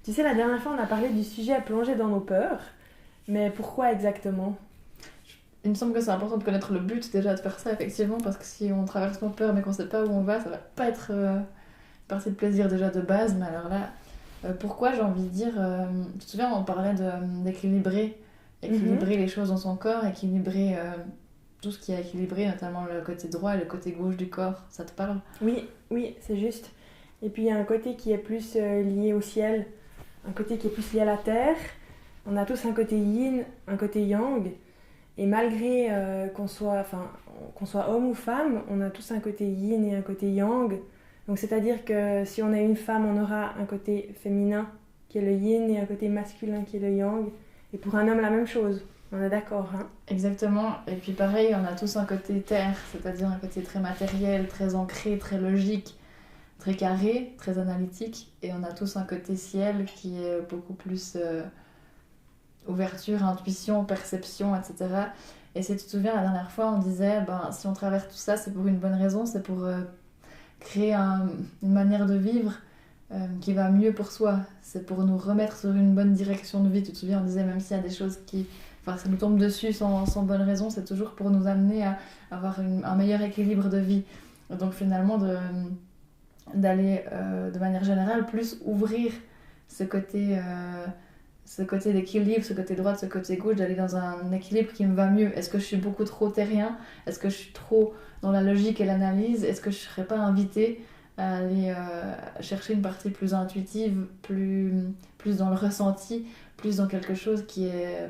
Tu sais, la dernière fois, on a parlé du sujet à plonger dans nos peurs, mais pourquoi exactement? Il me semble que c'est important de connaître le but déjà de faire ça, effectivement, parce que si on traverse nos peurs mais qu'on sait pas où on va, ça va pas être une partie de plaisir déjà de base. Mais alors là, pourquoi j'ai envie de dire, tu te souviens, on parlait d'équilibrer, Mhm. équilibrer les choses dans son corps, équilibrer tout ce qui est équilibré, notamment le côté droit et le côté gauche du corps, ça te parle? Oui, oui, c'est juste. Et puis il y a un côté qui est plus lié au ciel, un côté qui est plus lié à la terre. On a tous un côté yin, un côté yang. Et malgré qu'on soit homme ou femme, on a tous un côté yin et un côté yang. Donc c'est-à-dire que si on est une femme, on aura un côté féminin qui est le yin et un côté masculin qui est le yang. Et pour un homme, la même chose. On est d'accord, hein? Exactement, et puis pareil, on a tous un côté terre, c'est-à-dire un côté très matériel, très ancré, très logique, très carré, très analytique, et on a tous un côté ciel qui est beaucoup plus ouverture, intuition, perception, etc. Et si tu te souviens, la dernière fois, on disait, ben, si on traverse tout ça, c'est pour une bonne raison, c'est pour créer une manière de vivre qui va mieux pour soi. C'est pour nous remettre sur une bonne direction de vie. Tu te souviens, on disait, même s'il y a des choses qui... Enfin, ça nous tombe dessus sans bonne raison, c'est toujours pour nous amener à avoir un meilleur équilibre de vie. Donc finalement, d'aller de manière générale plus ouvrir ce côté, ce côté d'équilibre, ce côté droit, ce côté gauche, d'aller dans un équilibre qui me va mieux. Est-ce que je suis beaucoup trop terrien? Est-ce que je suis trop dans la logique et l'analyse? Est-ce que je ne serais pas invitée à aller chercher une partie plus intuitive, plus dans le ressenti, plus dans quelque chose qui est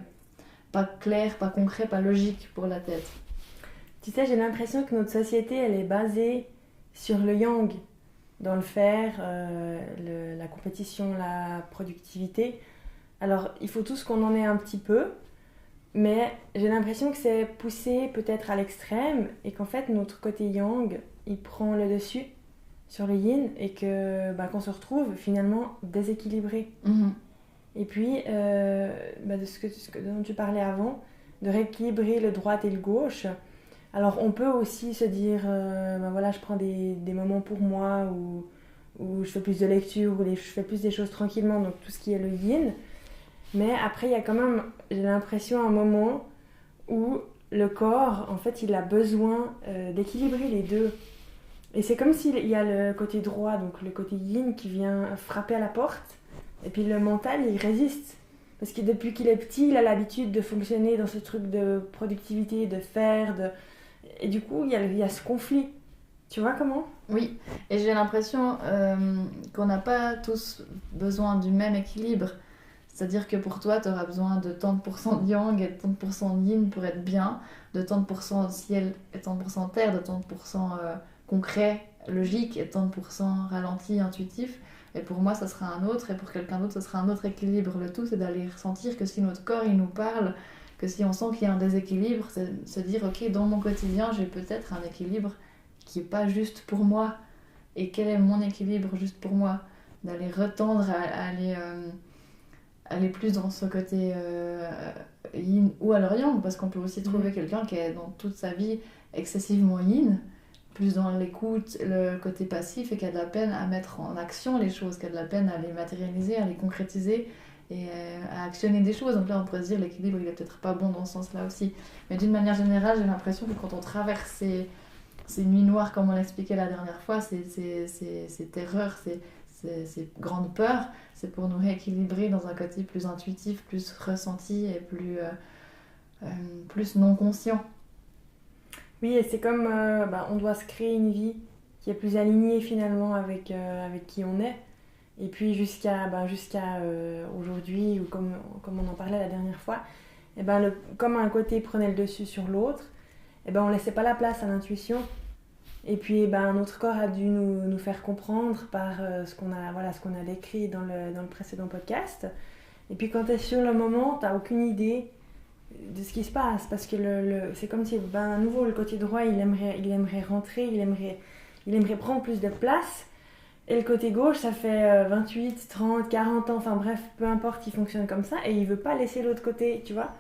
pas clair, pas concret, pas logique pour la tête? Tu sais, j'ai l'impression que notre société, elle est basée sur le yang, dans le faire, la compétition, la productivité. Alors, il faut tous qu'on en ait un petit peu, mais j'ai l'impression que c'est poussé peut-être à l'extrême et qu'en fait, notre côté yang, il prend le dessus sur le yin et que qu'on se retrouve finalement déséquilibré. Mhm. Et puis, de dont tu parlais avant, de rééquilibrer le droit et le gauche. Alors, on peut aussi se dire, voilà, je prends des moments pour moi où je fais plus de lecture, je fais plus des choses tranquillement, donc tout ce qui est le yin. Mais après, il y a quand même, j'ai l'impression, un moment où le corps, en fait, il a besoin d'équilibrer les deux. Et c'est comme s'il y a le côté droit, donc le côté yin qui vient frapper à la porte. Et puis le mental, il résiste. Parce que depuis qu'il est petit, il a l'habitude de fonctionner dans ce truc de productivité, de faire. Et du coup, il y a ce conflit. Tu vois comment? Oui, et j'ai l'impression qu'on n'a pas tous besoin du même équilibre. C'est-à-dire que pour toi, tu auras besoin de tant de pourcents de yang et de tant de pourcents de yin pour être bien, de tant de pourcents de ciel et tant de pourcents de terre, de tant de pourcents concret, logique et tant de pourcents ralenti, intuitif. Et pour moi, ça sera un autre, et pour quelqu'un d'autre, ça sera un autre équilibre. Le tout, c'est d'aller ressentir que si notre corps, il nous parle, que si on sent qu'il y a un déséquilibre, c'est se dire, ok, dans mon quotidien, j'ai peut-être un équilibre qui n'est pas juste pour moi. Et quel est mon équilibre juste pour moi? D'aller retendre à aller plus dans ce côté yin ou alors yang, parce qu'on peut aussi trouver quelqu'un qui est dans toute sa vie excessivement yin, plus dans l'écoute, le côté passif, et qui a de la peine à mettre en action les choses, qui a de la peine à les matérialiser, à les concrétiser et à actionner des choses. Donc là, on pourrait se dire l'équilibre, il est peut-être pas bon dans ce sens-là aussi. Mais d'une manière générale, j'ai l'impression que quand on traverse ces nuits noires, comme on l'expliquait la dernière fois, ces terreurs, ces grandes peurs, c'est pour nous rééquilibrer dans un côté plus intuitif, plus ressenti et plus non conscient. Oui, et c'est comme on doit se créer une vie qui est plus alignée finalement avec qui on est. Et puis jusqu'à aujourd'hui, ou comme on en parlait la dernière fois, comme un côté prenait le dessus sur l'autre, on laissait pas la place à l'intuition. Et puis notre corps a dû nous faire comprendre par ce qu'on a décrit dans le précédent podcast. Et puis quand tu es sur le moment, tu n'as aucune idée de ce qui se passe, parce que c'est comme si à nouveau le côté droit il aimerait rentrer, il aimerait prendre plus de place, et le côté gauche ça fait 28, 30, 40 ans, enfin bref, peu importe, il fonctionne comme ça et il veut pas laisser l'autre côté, tu vois,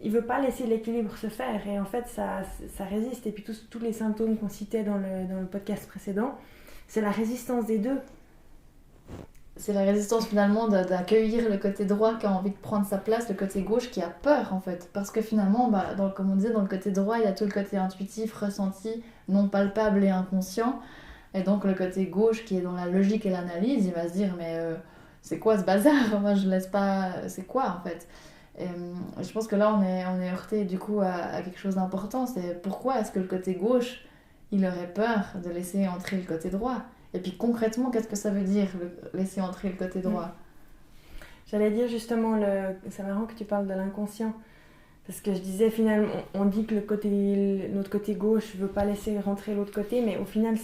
il veut pas laisser l'équilibre se faire, et en fait ça résiste. Et puis tous les symptômes qu'on citait dans le podcast précédent, c'est la résistance des deux. c'est la résistance finalement d'accueillir le côté droit qui a envie de prendre sa place, le côté gauche qui a peur en fait. Parce que finalement, comme on disait, dans le côté droit, il y a tout le côté intuitif, ressenti, non palpable et inconscient. Et donc le côté gauche qui est dans la logique et l'analyse, il va se dire mais c'est quoi ce bazar? Moi je laisse pas... C'est quoi en fait? Et je pense que là on est heurté du coup à quelque chose d'important. C'est pourquoi est-ce que le côté gauche, il aurait peur de laisser entrer le côté droit? Et puis concrètement, qu'est-ce que ça veut dire, laisser entrer le côté droit? J'allais dire justement, c'est marrant que tu parles de l'inconscient. Parce que je disais finalement, on dit que notre côté gauche ne veut pas laisser rentrer l'autre côté, mais au final,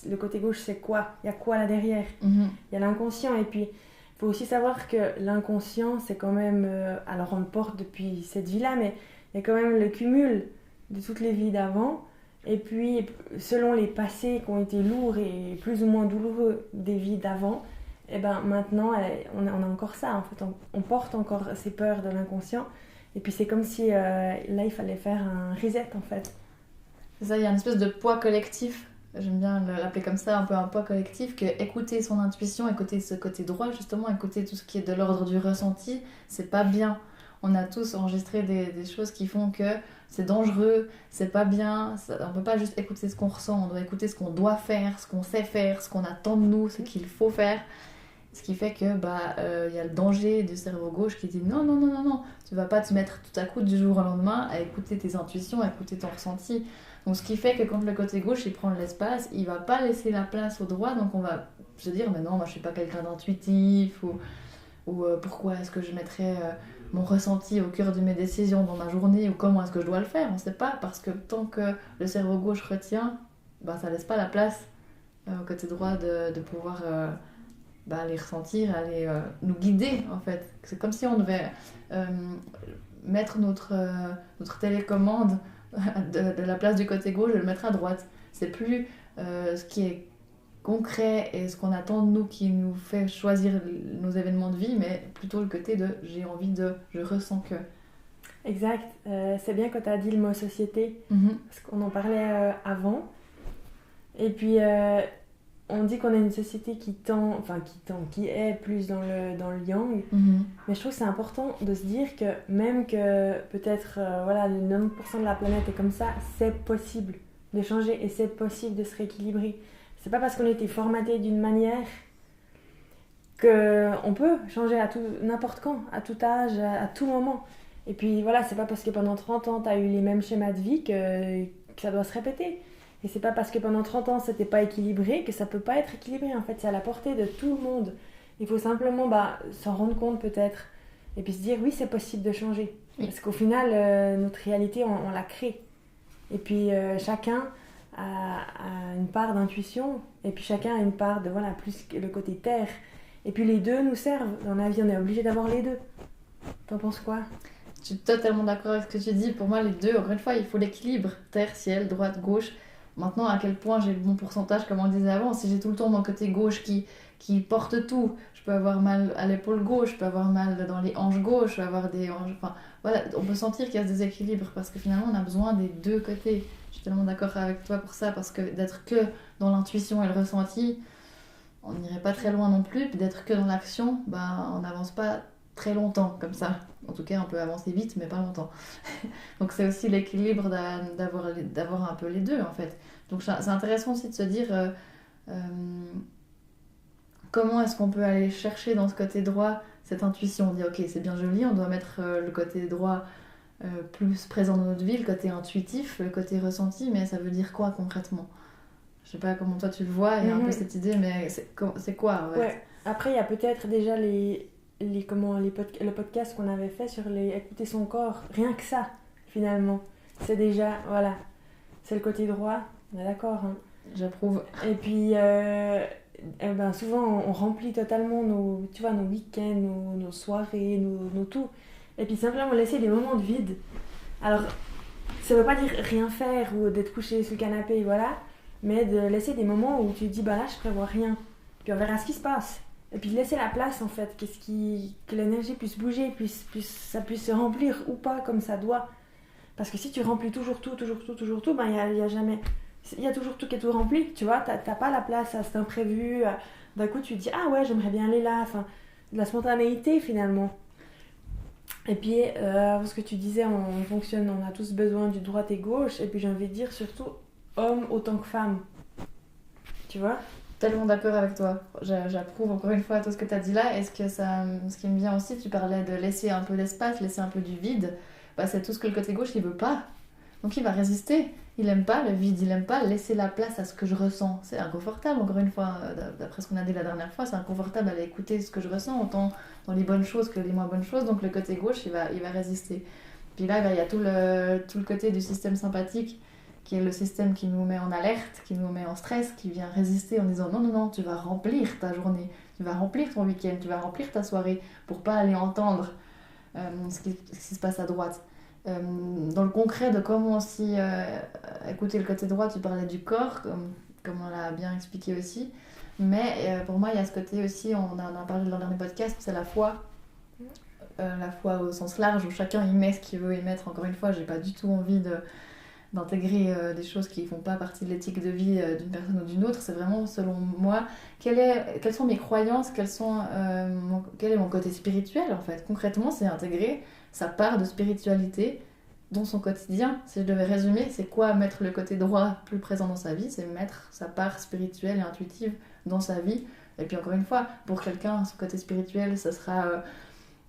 le côté gauche, c'est quoi? Il y a quoi là derrière? Il y a l'inconscient. Et puis, il faut aussi savoir que l'inconscient, c'est quand même... alors, on le porte depuis cette vie-là, mais il y a quand même le cumul de toutes les vies d'avant. Et puis, selon les passés qui ont été lourds et plus ou moins douloureux des vies d'avant, et ben maintenant, on a encore ça. En fait, on porte encore ces peurs de l'inconscient. Et puis, c'est comme si là, il fallait faire un reset, en fait. C'est ça, il y a une espèce de poids collectif. J'aime bien l'appeler comme ça, un peu un poids collectif, que écouter son intuition, écouter ce côté droit, justement, écouter tout ce qui est de l'ordre du ressenti, c'est pas bien. On a tous enregistré des choses qui font que c'est dangereux, c'est pas bien, on peut pas juste écouter ce qu'on ressent, on doit écouter ce qu'on doit faire, ce qu'on sait faire, ce qu'on attend de nous, ce qu'il faut faire. Ce qui fait que y a le danger du cerveau gauche qui dit non, tu vas pas te mettre tout à coup du jour au lendemain à écouter tes intuitions, à écouter ton ressenti. Donc ce qui fait que quand le côté gauche il prend l'espace, il va pas laisser la place au droit, donc on va se dire mais non, moi je suis pas quelqu'un d'intuitif ou pourquoi est-ce que je mettrais mon ressenti au cœur de mes décisions dans ma journée ou comment est-ce que je dois le faire, on sait pas, parce que tant que le cerveau gauche retient, ça laisse pas la place au côté droit de pouvoir les ressentir, aller nous guider en fait. C'est comme si on devait mettre notre télécommande de la place du côté gauche et le mettre à droite. C'est plus ce qui est concret et ce qu'on attend de nous qui nous fait choisir nos événements de vie, mais plutôt le côté de j'ai envie de, je ressens que. Exact. C'est bien quand tu as dit le mot société, parce qu'on en parlait avant. Et puis on dit qu'on est une société qui est plus dans le yang, mais je trouve que c'est important de se dire que même que peut-être le 90% de la planète est comme ça, c'est possible de changer et c'est possible de se rééquilibrer. C'est pas parce qu'on a été formaté d'une manière qu'on peut changer n'importe quand, à tout âge, à tout moment. Et puis voilà, c'est pas parce que pendant 30 ans tu as eu les mêmes schémas de vie que ça doit se répéter. Et c'est pas parce que pendant 30 ans c'était pas équilibré que ça peut pas être équilibré. En fait, c'est à la portée de tout le monde. Il faut simplement s'en rendre compte peut-être. Et puis se dire oui, c'est possible de changer. Oui. Parce qu'au final, notre réalité, on la crée. Et puis chacun a une part d'intuition. Et puis chacun a une part de plus le côté terre. Et puis les deux nous servent. Dans la vie, on est obligé d'avoir les deux. T'en penses quoi ? Je suis totalement d'accord avec ce que tu dis. Pour moi, les deux, encore une fois, il faut l'équilibre. Terre, ciel, droite, gauche. Maintenant, à quel point j'ai le bon pourcentage, comme on disait avant, si j'ai tout le temps mon côté gauche qui porte tout, je peux avoir mal à l'épaule gauche, je peux avoir mal dans les hanches gauches, je peux avoir des hanches... Enfin, voilà, on peut sentir qu'il y a ce déséquilibre parce que finalement, on a besoin des deux côtés. Je suis tellement d'accord avec toi pour ça, parce que d'être que dans l'intuition et le ressenti, on n'irait pas très loin non plus. Puis d'être que dans l'action, on n'avance pas très longtemps comme ça. En tout cas, on peut avancer vite, mais pas longtemps. Donc c'est aussi l'équilibre d'avoir un peu les deux, en fait. Donc c'est intéressant aussi de se dire comment est-ce qu'on peut aller chercher dans ce côté droit cette intuition. On dit ok, c'est bien joli, on doit mettre le côté droit plus présent dans notre vie, le côté intuitif, le côté ressenti, mais ça veut dire quoi concrètement? Je sais pas comment toi tu le vois, il y a un peu cette idée, mais c'est quoi en fait? Ouais. Après, il y a peut-être déjà le podcast qu'on avait fait sur écouter son corps. Rien que ça, finalement. C'est déjà, c'est le côté droit. On est d'accord, hein. J'approuve. Et puis, souvent, on remplit totalement nos week-ends, nos soirées, nos tout. Et puis, simplement laisser des moments de vide. Alors, ça veut pas dire rien faire ou d'être couché sur le canapé, mais de laisser des moments où tu te dis, là, je prévois rien. Puis, on verra ce qui se passe. Et puis, laisser la place, en fait, que l'énergie puisse bouger, ça puisse se remplir ou pas comme ça doit. Parce que si tu remplis toujours tout, il y a jamais... Il y a toujours tout qui est tout rempli, tu vois, t'as pas la place à cet imprévu, d'un coup tu te dis ah ouais j'aimerais bien aller là, enfin de la spontanéité finalement. Et puis ce que tu disais, on fonctionne, on a tous besoin du droite et gauche, et puis j'ai envie de dire surtout homme autant que femme, tu vois. Tellement d'accord avec toi. J'approuve encore une fois tout ce que tu as dit là. Et ce qui me vient aussi, tu parlais de laisser un peu d'espace, laisser un peu du vide. Bah, c'est tout ce que le côté gauche il veut pas. Donc il va résister. Il aime pas le vide, il aime pas laisser la place à ce que je ressens. C'est inconfortable, encore une fois, d'après ce qu'on a dit la dernière fois, c'est inconfortable d'aller écouter ce que je ressens, autant dans les bonnes choses que les moins bonnes choses. Donc le côté gauche il va résister. Puis là, bah, il y a tout le côté du système sympathique qui est le système qui nous met en alerte, qui nous met en stress, qui vient résister en disant non, non, non, tu vas remplir ta journée, tu vas remplir ton week-end, tu vas remplir ta soirée pour pas aller entendre ce qui se passe à droite. Dans le concret de comment aussi écouter le côté droit, tu parlais du corps, comme on l'a bien expliqué aussi. Mais pour moi, il y a ce côté aussi, on en a parlé dans le dernier podcast, c'est la foi. La foi au sens large, où chacun y met ce qu'il veut y mettre. Encore une fois, j'ai pas du tout envie d'intégrer des choses qui font pas partie de l'éthique de vie d'une personne ou d'une autre. C'est vraiment, selon moi, quelles sont mes croyances, quel est mon côté spirituel, en fait. Concrètement, c'est intégrer sa part de spiritualité dans son quotidien. Si je devais résumer, c'est quoi mettre le côté droit plus présent dans sa vie? C'est mettre sa part spirituelle et intuitive dans sa vie. Et puis encore une fois, pour quelqu'un, ce côté spirituel, ça sera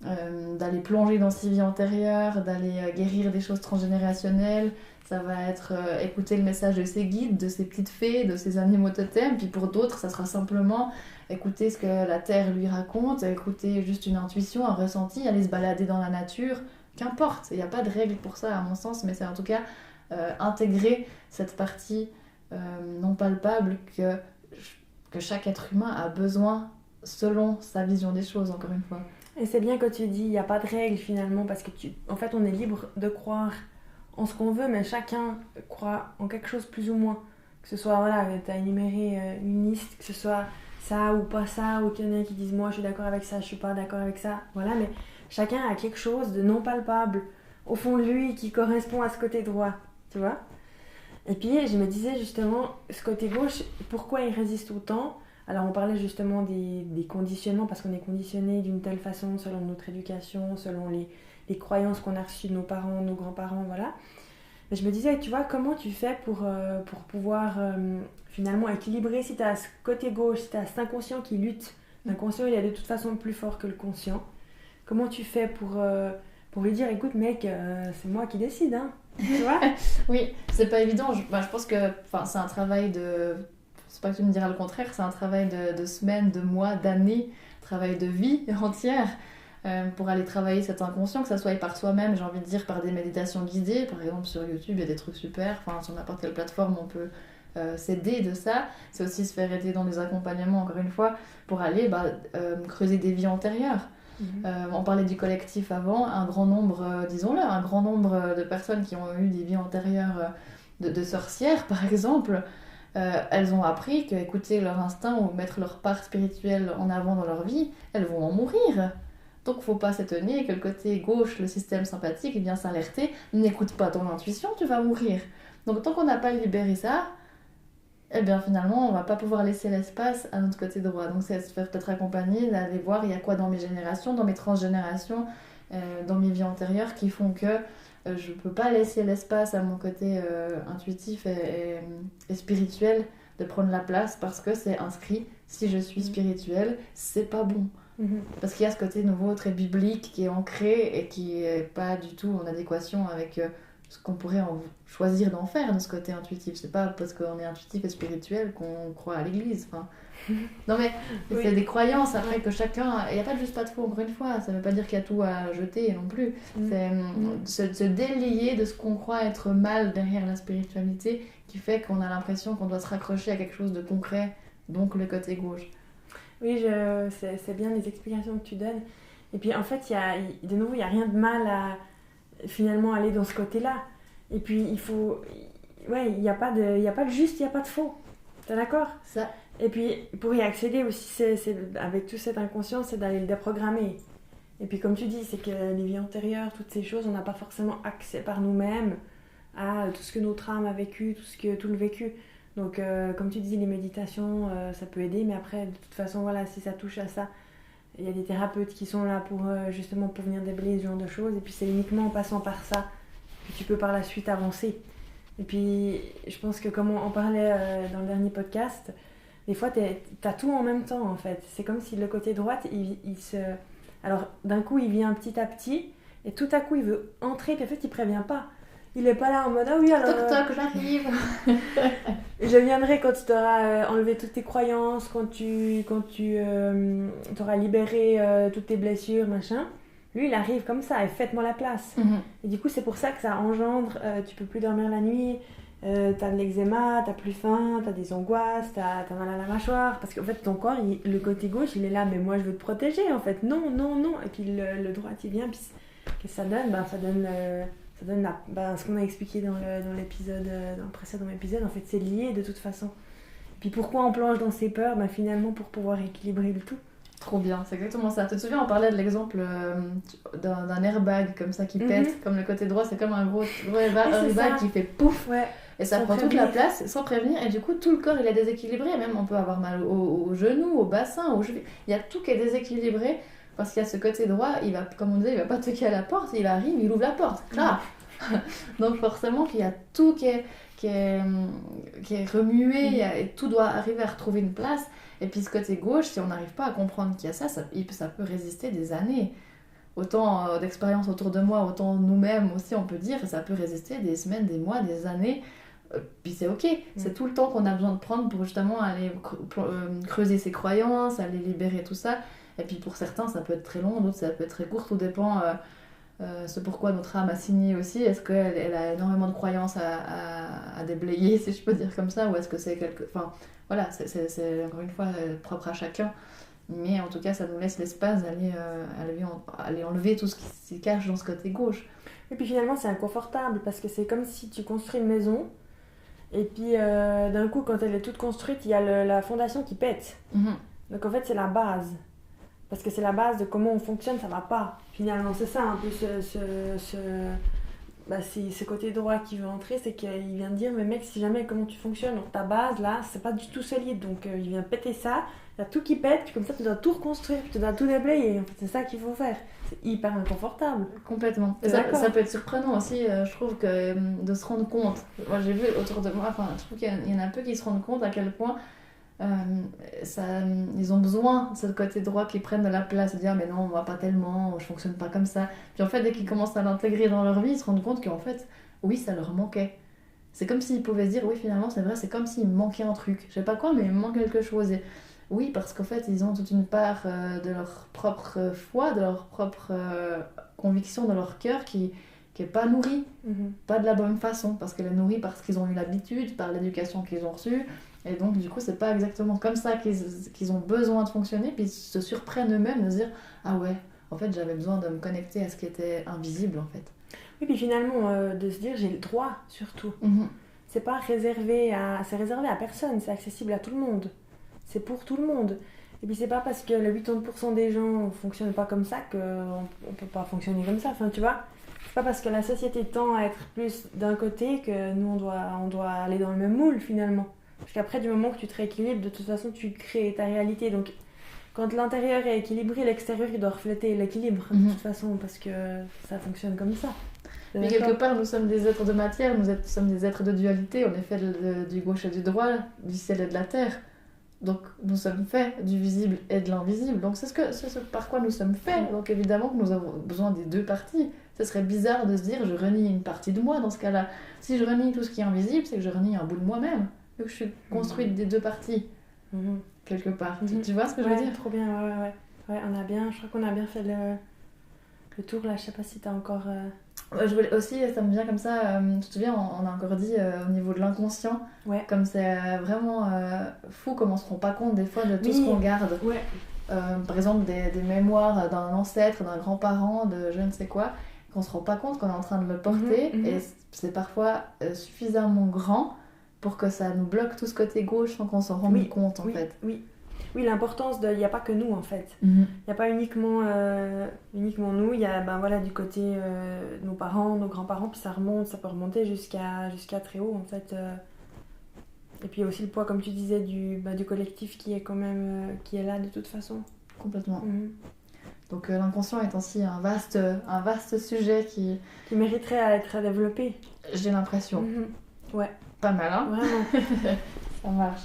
d'aller plonger dans ses vies antérieures, d'aller guérir des choses transgénérationnelles. Ça va être écouter le message de ses guides, de ses petites fées, de ses animaux totems. Puis pour d'autres, ça sera simplement écouter ce que la terre lui raconte, écouter juste une intuition, un ressenti, aller se balader dans la nature. Qu'importe, il n'y a pas de règle pour ça à mon sens, mais c'est en tout cas intégrer cette partie non palpable que chaque être humain a besoin selon sa vision des choses, encore une fois. Et c'est bien quand tu dis il n'y a pas de règle finalement, parce que en fait on est libre de croire en ce qu'on veut, mais chacun croit en quelque chose plus ou moins. Que ce soit, voilà, tu as énuméré une liste, que ce soit ça ou pas ça, ou qu'il y en a qui disent moi je suis d'accord avec ça, je suis pas d'accord avec ça, voilà, mais chacun a quelque chose de non palpable au fond de lui qui correspond à ce côté droit, tu vois. Et puis je me disais justement, ce côté gauche, pourquoi il résiste autant? Alors on parlait justement des conditionnements, parce qu'on est conditionné d'une telle façon selon notre éducation, selon les croyances qu'on a reçues de nos parents, nos grands-parents, voilà. Mais je me disais, tu vois, comment tu fais pour pouvoir finalement équilibrer, si tu as ce côté gauche, si tu as cet inconscient qui lutte, l'inconscient il est de toute façon plus fort que le conscient, comment tu fais pour lui dire, écoute mec, c'est moi qui décide, hein, tu vois? Oui, c'est pas évident, je pense que c'est un travail c'est pas que tu me diras le contraire, c'est un travail de semaines, de mois, d'années, travail de vie entière. Pour aller travailler cet inconscient, que ça soit par soi-même, j'ai envie de dire par des méditations guidées, par exemple sur YouTube il y a des trucs super, sur n'importe quelle plateforme on peut s'aider de ça. C'est aussi se faire aider dans des accompagnements, encore une fois, pour aller creuser des vies antérieures. On parlait du collectif avant, un grand nombre, disons-le, un grand nombre de personnes qui ont eu des vies antérieures de sorcières par exemple, elles ont appris qu'écouter leur instinct ou mettre leur part spirituelle en avant dans leur vie, elles vont en mourir. Donc faut pas s'étonner que le côté gauche, le système sympathique, vient s'alerter. N'écoute pas ton intuition, tu vas mourir. Donc tant qu'on n'a pas libéré ça, eh bien finalement on va pas pouvoir laisser l'espace à notre côté droit. Donc c'est se faire peut-être accompagner, d'aller voir il y a quoi dans mes générations, dans mes transgénérations, dans mes vies antérieures qui font que je peux pas laisser l'espace à mon côté intuitif et spirituel de prendre la place, parce que c'est inscrit, si je suis spirituelle, c'est pas bon. Parce qu'il y a ce côté nouveau très biblique qui est ancré et qui est pas du tout en adéquation avec ce qu'on pourrait choisir d'en faire de ce côté intuitif. C'est pas parce qu'on est intuitif et spirituel qu'on croit à l'église. Non mais oui. C'est des croyances après que chacun... Il n'y a pas de juste pas de faux, encore une fois. Ça veut pas dire qu'il y a tout à jeter non plus. C'est se délier de ce qu'on croit être mal derrière la spiritualité qui fait qu'on a l'impression qu'on doit se raccrocher à quelque chose de concret, donc le côté gauche. Oui, c'est bien les explications que tu donnes. Et puis en fait, de nouveau, il n'y a rien de mal à finalement aller dans ce côté-là. Et puis il faut... Ouais, il n'y a pas de juste, il n'y a pas de faux. T'es d'accord? Ça. Et puis pour y accéder aussi, avec tout cet inconscient, c'est d'aller le déprogrammer. Et puis comme tu dis, c'est que les vies antérieures, toutes ces choses, on n'a pas forcément accès par nous-mêmes à tout ce que notre âme a vécu, tout le vécu. Donc, comme tu dis, les méditations, ça peut aider, mais après, de toute façon, voilà, si ça touche à ça, il y a des thérapeutes qui sont là pour justement pour venir déblayer ce genre de choses, et puis c'est uniquement en passant par ça que tu peux par la suite avancer. Et puis, je pense que comme on parlait dans le dernier podcast, des fois, t'as tout en même temps, en fait. C'est comme si le côté droite, il se... Alors, d'un coup, il vient petit à petit, et tout à coup, il veut entrer, puis en fait, il prévient pas. Il est pas là en mode ah oui alors Toc toc, j'arrive. je viendrai quand tu t'auras enlevé toutes tes croyances, quand tu t'auras libéré toutes tes blessures machin. Lui il arrive comme ça et faites-moi la place. Et du coup c'est pour ça que ça engendre tu peux plus dormir la nuit, t'as de l'eczéma, t'as plus faim, t'as des angoisses, t'as mal à la mâchoire parce qu'en fait ton corps le côté gauche il est là mais moi je veux te protéger en fait non et puis le droit il vient puis qu'est-ce que ça donne ça donne ce qu'on a expliqué dans l'épisode, dans le précédent épisode, en fait c'est lié de toute façon. Et puis pourquoi on plonge dans ces peurs finalement pour pouvoir équilibrer le tout. Trop bien, c'est exactement ça. Tu te souviens, on parlait de l'exemple d'un airbag comme ça qui pète, comme le côté droit c'est comme un gros airbag qui fait pouf, et ça prend toute la place sans prévenir, et du coup tout le corps il est déséquilibré, même on peut avoir mal aux genoux, au bassin, aux chevilles, il y a tout qui est déséquilibré. Parce qu'il y a ce côté droit, il va, comme on disait, il va pas toquer à la porte, il arrive, il ouvre la porte. Clac. Donc forcément qu'il y a tout qui est remué, et tout doit arriver à retrouver une place. Et puis ce côté gauche, si on n'arrive pas à comprendre qu'il y a ça peut résister des années. Autant d'expérience autour de moi, autant nous-mêmes aussi on peut dire, ça peut résister des semaines, des mois, des années. Puis c'est ok, c'est tout le temps qu'on a besoin de prendre pour justement aller creuser ses croyances, aller libérer tout ça. Et puis pour certains, ça peut être très long, d'autres, ça peut être très court, tout dépend ce pourquoi notre âme a signé aussi. Est-ce qu'elle a énormément de croyances à déblayer, si je peux dire comme ça, ou est-ce que c'est quelque... Enfin, voilà, c'est encore une fois propre à chacun. Mais en tout cas, ça nous laisse l'espace d'aller aller enlever tout ce qui se cache dans ce côté gauche. Et puis finalement, c'est inconfortable, parce que c'est comme si tu construis une maison, et puis d'un coup, quand elle est toute construite, il y a la fondation qui pète. Donc en fait, c'est la base. Parce que c'est la base de comment on fonctionne, ça va pas. Finalement, c'est ça un peu ce côté droit qui veut entrer, c'est qu'il vient de dire, mais mec, si jamais comment tu fonctionnes, donc ta base là, c'est pas du tout solide. Donc il vient péter ça, il y a tout qui pète, puis comme ça tu dois tout reconstruire, puis tu dois tout déblayer. En fait, c'est ça qu'il faut faire. C'est hyper inconfortable. Complètement. Et ça peut être surprenant aussi, je trouve, que de se rendre compte. Moi j'ai vu autour de moi, je trouve qu'il y en a un peu qui se rendent compte à quel point. Ils ont besoin de ce côté droit qui prenne de la place, de dire mais non moi pas tellement, je fonctionne pas comme ça, puis en fait dès qu'ils commencent à l'intégrer dans leur vie ils se rendent compte qu'en fait oui ça leur manquait, c'est comme s'ils pouvaient se dire oui finalement c'est vrai, c'est comme s'il me manquait un truc, je sais pas quoi mais il me manque quelque chose, et oui parce qu'en fait ils ont toute une part de leur propre foi, de leur propre conviction, de leur cœur qui est pas nourrie, pas de la bonne façon, parce qu'elle est nourrie parce qu'ils ont eu l'habitude, par l'éducation qu'ils ont reçue. Et donc, du coup, c'est pas exactement comme ça qu'ils ont besoin de fonctionner. Puis ils se surprennent eux-mêmes de se dire ah ouais, en fait, j'avais besoin de me connecter à ce qui était invisible, en fait. Oui, puis finalement, de se dire j'ai le droit, surtout. C'est pas réservé à personne, c'est accessible à tout le monde. C'est pour tout le monde. Et puis, c'est pas parce que le 80% des gens fonctionnent pas comme ça qu'on peut pas fonctionner comme ça. Enfin, tu vois, c'est pas parce que la société tend à être plus d'un côté que nous, on doit aller dans le même moule, finalement. Parce qu'après, du moment que tu te rééquilibres, de toute façon, tu crées ta réalité. Donc, quand l'intérieur est équilibré, l'extérieur, il doit refléter l'équilibre, de toute façon, parce que ça fonctionne comme ça. Mais quelque part, nous sommes des êtres de matière, nous sommes des êtres de dualité, on est fait du gauche et du droit, du ciel et de la terre. Donc, nous sommes faits du visible et de l'invisible. Donc, c'est ce par quoi nous sommes faits. Donc, évidemment que nous avons besoin des deux parties. Ce serait bizarre de se dire, je renie une partie de moi dans ce cas-là. Si je renie tout ce qui est invisible, c'est que je renie un bout de moi-même. Que je suis construite des deux parties, quelque part. Tu vois ce que je veux dire ? Trop bien, ouais, je crois qu'on a bien fait le tour, là, je sais pas si t'as encore... Je voulais aussi, ça me vient comme ça, tu te souviens, on a encore dit au niveau de l'inconscient, comme c'est vraiment fou comme on se rend pas compte des fois de tout ce qu'on garde. Par exemple, des mémoires d'un ancêtre, d'un grand-parent, de je ne sais quoi, qu'on se rend pas compte qu'on est en train de le porter, et c'est parfois suffisamment grand pour que ça nous bloque tout ce côté gauche sans qu'on s'en rende compte en fait. Oui, l'importance il n'y a pas que nous en fait. Il n'y a pas uniquement nous, il y a du côté nos parents, nos grands-parents, puis ça peut remonter jusqu'à très haut en fait. Et puis aussi le poids, comme tu disais, du collectif qui est quand même qui est là de toute façon. Complètement. Mhm. Donc l'inconscient est aussi un vaste sujet qui mériterait à être développé. J'ai l'impression. Mhm. Ouais. Pas mal, hein? Vraiment. Ça marche.